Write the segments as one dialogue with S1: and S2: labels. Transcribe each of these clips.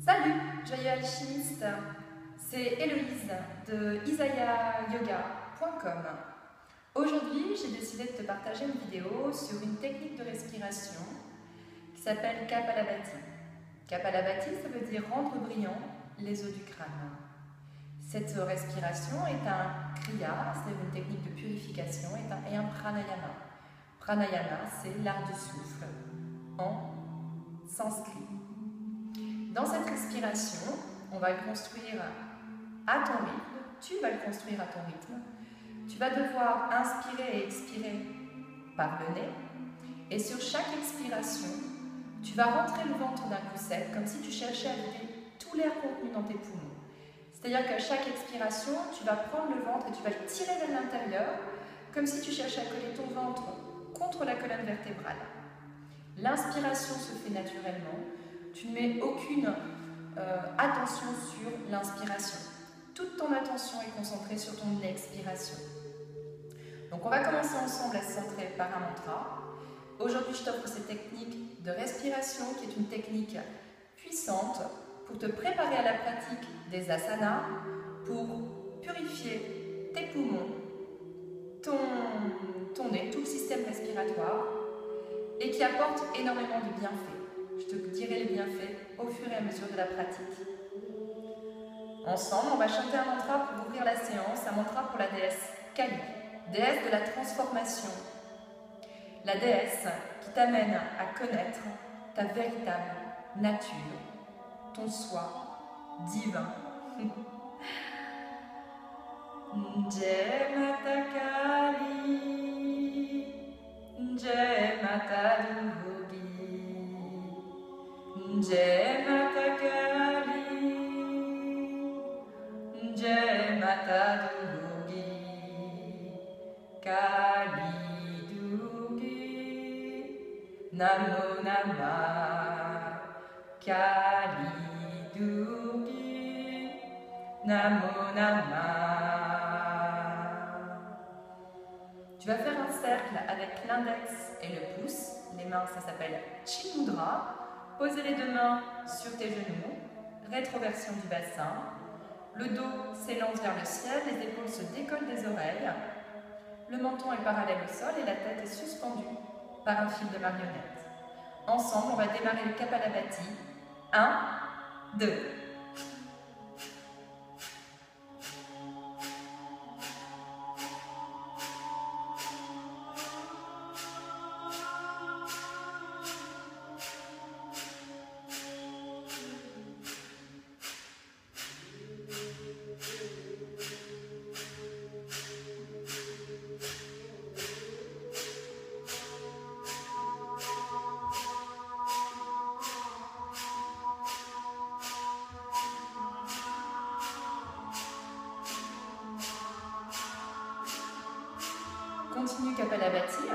S1: Salut, joyeux alchimiste, c'est Héloïse de isayayoga.com. Aujourd'hui, j'ai décidé de te partager une vidéo sur une technique de respiration qui s'appelle Kapalabhati. Kapalabhati, ça veut dire rendre brillant les os du crâne. Cette respiration est un kriya, c'est une technique de purification, et un pranayama. Pranayama, c'est l'art du souffle en sanskrit. Dans cette respiration, on va le construire à ton rythme, tu vas le construire à ton rythme. Tu vas devoir inspirer et expirer par le nez. Et sur chaque expiration, tu vas rentrer le ventre d'un coup sec, comme si tu cherchais à vider tout l'air contenu dans tes poumons. C'est-à-dire qu'à chaque expiration, tu vas prendre le ventre et tu vas le tirer vers l'intérieur, comme si tu cherchais à coller ton ventre contre la colonne vertébrale. L'inspiration se fait naturellement. Tu ne mets aucune attention sur l'inspiration. Toute ton attention est concentrée sur ton expiration. Donc on va commencer ensemble à se centrer par un mantra. Aujourd'hui, je t'offre cette technique de respiration qui est une technique puissante pour te préparer à la pratique des asanas, pour purifier tes poumons, ton nez, tout le système respiratoire et qui apporte énormément de bienfaits. Je te dirai les bienfaits au fur et à mesure de la pratique. Ensemble, on va chanter un mantra pour ouvrir la séance, un mantra pour la déesse Kali, déesse de la transformation. La déesse qui t'amène à connaître ta véritable nature, ton soi divin. Jai Mata Kali, Jai Mata Durgi, Jai Mata Kali, Jai Mata Durgi, Kali Durgi, Namo Namah, Kali Durgi, Namo Namah. Tu vas faire un cercle avec l'index et le pouce. Les mains, ça s'appelle Chimudra. Posez les deux mains sur tes genoux, rétroversion du bassin. Le dos s'élance vers le ciel, les épaules se décollent des oreilles. Le menton est parallèle au sol et la tête est suspendue par un fil de marionnette. Ensemble, on va démarrer le Kapalabhati. 1, 2. Continue Kapalabhati.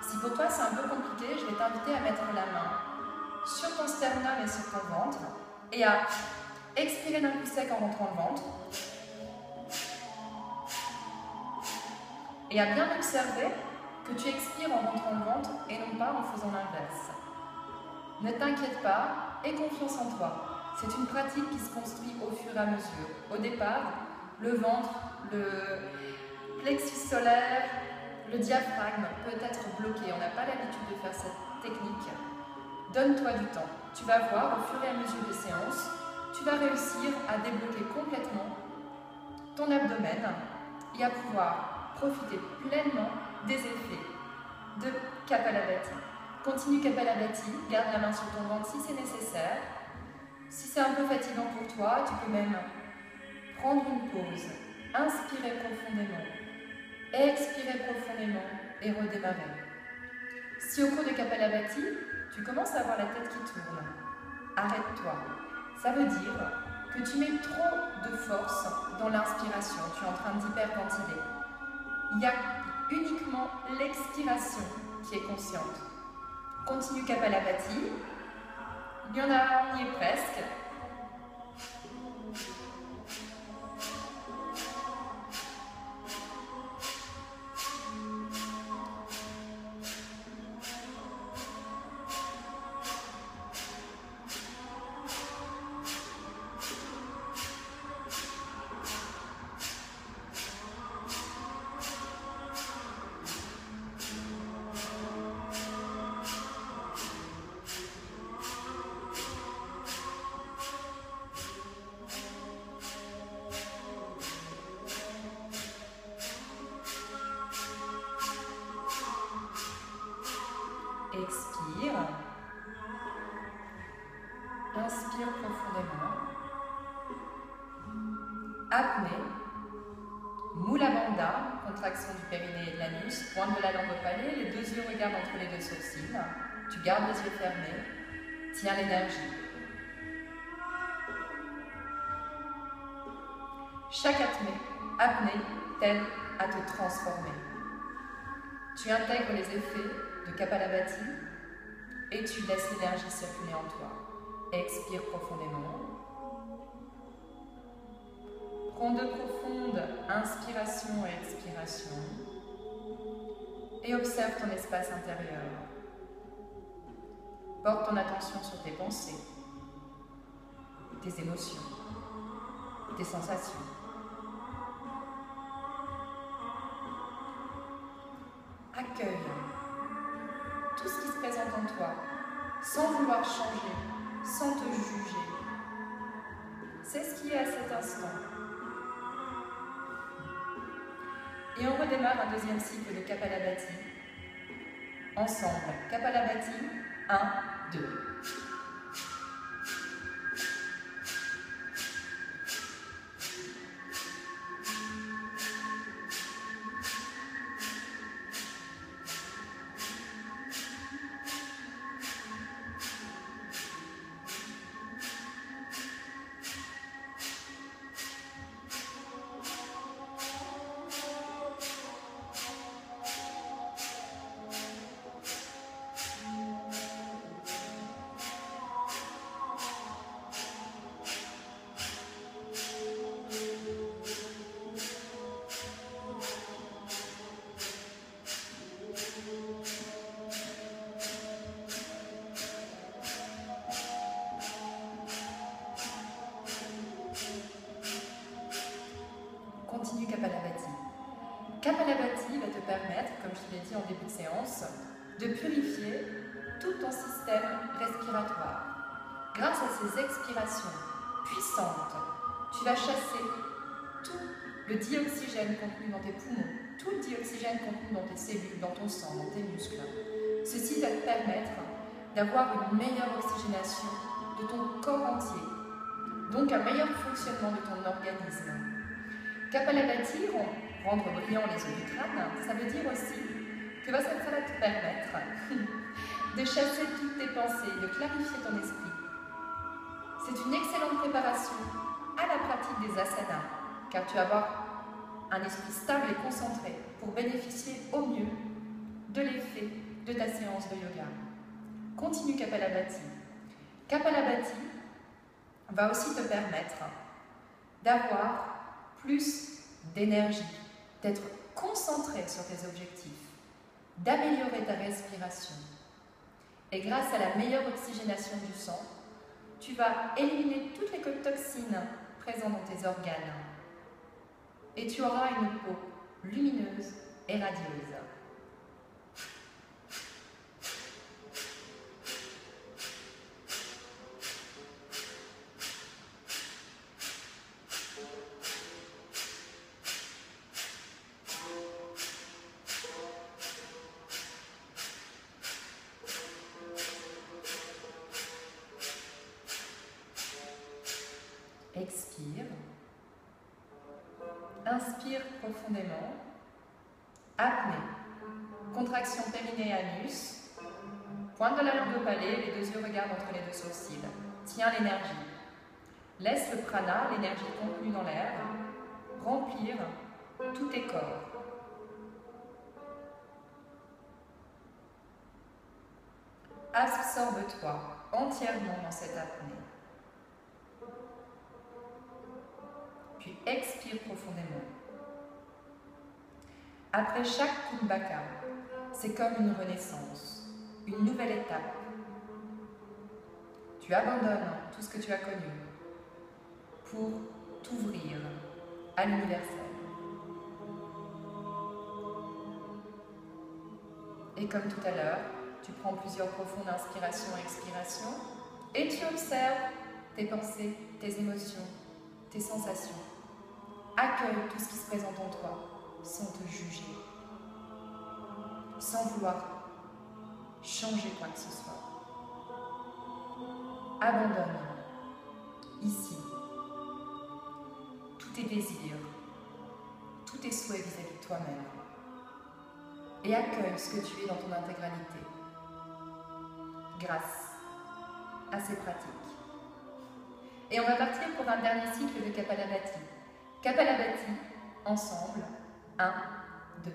S1: Si pour toi c'est un peu compliqué, je vais t'inviter à mettre la main sur ton sternum et sur ton ventre et à expirer d'un coup sec en rentrant le ventre et à bien observer que tu expires en rentrant le ventre et non pas en faisant l'inverse. Ne t'inquiète pas, aie confiance en toi. C'est une pratique qui se construit au fur et à mesure. Au départ, le ventre, le plexus solaire, le diaphragme peut être bloqué. On n'a pas l'habitude de faire cette technique. Donne-toi du temps. Tu vas voir au fur et à mesure des séances, tu vas réussir à débloquer complètement ton abdomen et à pouvoir profiter pleinement des effets de Kapalabhati. Continue Kapalabhati, garde la main sur ton ventre si c'est nécessaire. Si c'est un peu fatigant pour toi, tu peux même prendre une pause, inspirer profondément, expirer profondément et redémarrer. Si au cours de Kapalabhati, tu commences à avoir la tête qui tourne, arrête-toi. Ça veut dire que tu mets trop de force dans l'inspiration, tu es en train d'hyperventiler. Il y a uniquement l'expiration qui est consciente. Continue Kapalabhati. Il y en a, on y est presque. Inspire profondément. Apnée. Moula bandha, contraction du périnée et de l'anus, pointe de la langue au palais, les deux yeux regardent entre les deux sourcils. Tu gardes les yeux fermés. Tiens l'énergie. Chaque apnée t'aide à te transformer. Tu intègres les effets de Kapalabhati et tu laisses l'énergie circuler en toi. Expire profondément. Prends de profondes inspirations et expirations et observe ton espace intérieur. Porte ton attention sur tes pensées, tes émotions, tes sensations. Accueille tout ce qui se présente en toi, sans vouloir changer, sans te juger. C'est ce qui est à cet instant. Et on redémarre un deuxième cycle de Kapalabhati. Ensemble, Kapalabhati, 1, 2. Continue Kapalabhati. Kapalabhati va te permettre, comme je te l'ai dit en début de séance, de purifier tout ton système respiratoire. Grâce à ces expirations puissantes, tu vas chasser tout le dioxygène contenu dans tes poumons, tout le dioxygène contenu dans tes cellules, dans ton sang, dans tes muscles. Ceci va te permettre d'avoir une meilleure oxygénation de ton corps entier, donc un meilleur fonctionnement de ton organisme. Kapalabhati, rendre brillants les os du crâne, ça veut dire aussi que ça va te permettre de chasser toutes tes pensées, de clarifier ton esprit. C'est une excellente préparation à la pratique des asanas, car tu vas avoir un esprit stable et concentré pour bénéficier au mieux de l'effet de ta séance de yoga. Continue Kapalabhati. Kapalabhati va aussi te permettre d'avoir plus d'énergie, d'être concentré sur tes objectifs, d'améliorer ta respiration. Et grâce à la meilleure oxygénation du sang, tu vas éliminer toutes les toxines présentes dans tes organes. Et tu auras une peau lumineuse et radieuse. Expire. Inspire profondément. Apnée. Contraction périnée-anus. Pointe de la langue au palais, les deux yeux regardent entre les deux sourcils. Tiens l'énergie. Laisse le prana, l'énergie contenue dans l'air, remplir tous tes corps. Absorbe-toi entièrement dans cette apnée. Puis expire profondément. Après chaque kumbhaka, c'est comme une renaissance, une nouvelle étape. Tu abandonnes tout ce que tu as connu pour t'ouvrir à l'universel. Et comme tout à l'heure, tu prends plusieurs profondes inspirations et expirations et tu observes tes pensées, tes émotions, tes sensations. Accueille tout ce qui se présente en toi sans te juger, sans vouloir changer quoi que ce soit. Abandonne, ici, tous tes désirs, tous tes souhaits vis-à-vis de toi-même et accueille ce que tu es dans ton intégralité grâce à ces pratiques. Et on va partir pour un dernier cycle de Kapalabhati. Kapalabhati, ensemble, 1, 2.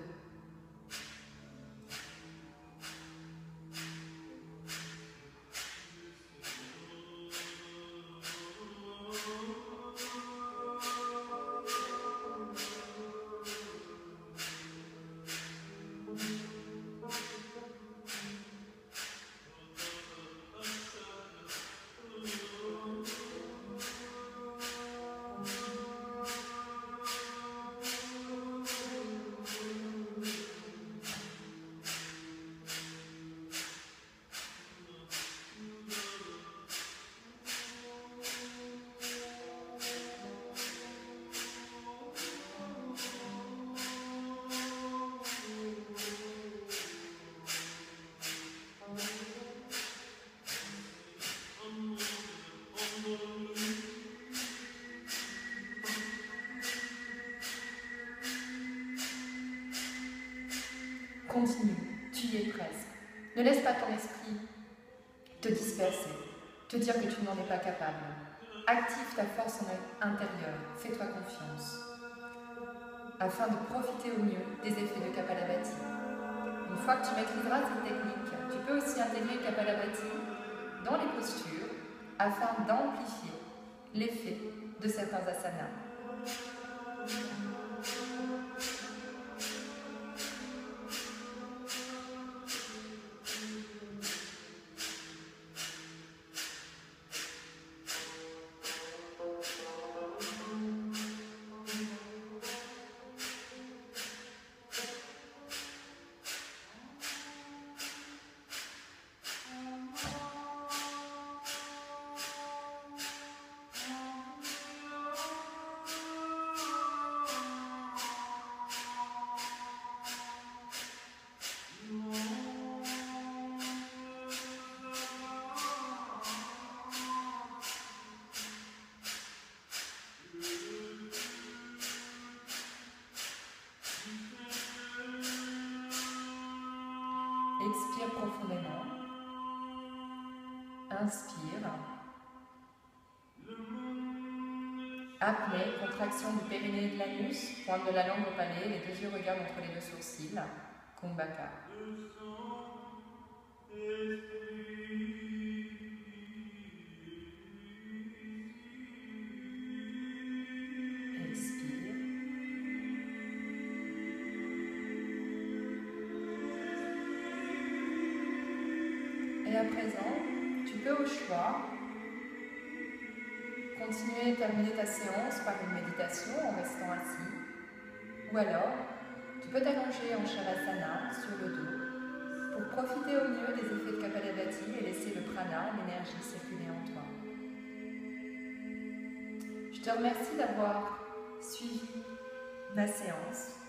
S1: Continue, tu y es presque. Ne laisse pas ton esprit te disperser, te dire que tu n'en es pas capable. Active ta force intérieure, fais-toi confiance, afin de profiter au mieux des effets de Kapalabhati. Une fois que tu maîtriseras cette technique, tu peux aussi intégrer Kapalabhati dans les postures, afin d'amplifier l'effet de certains asanas. Expire profondément. Inspire. Apnée, contraction du périnée et de l'anus, pointe de la langue au palais, les deux yeux regardent entre les deux sourcils. Kumbhaka. Expire. Et à présent, tu peux au choix continuer et terminer ta séance par une méditation en restant assis. Ou alors, tu peux t'allonger en Shavasana sur le dos pour profiter au mieux des effets de Kapalabhati et laisser le prana, l'énergie, circuler en toi. Je te remercie d'avoir suivi ma séance.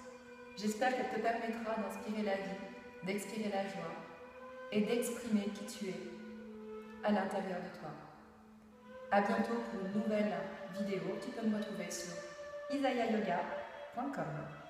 S1: J'espère qu'elle te permettra d'inspirer la vie, d'expirer la joie et d'exprimer qui tu es à l'intérieur de toi. À bientôt pour une nouvelle vidéo. Tu peux me retrouver sur isayayoga.com.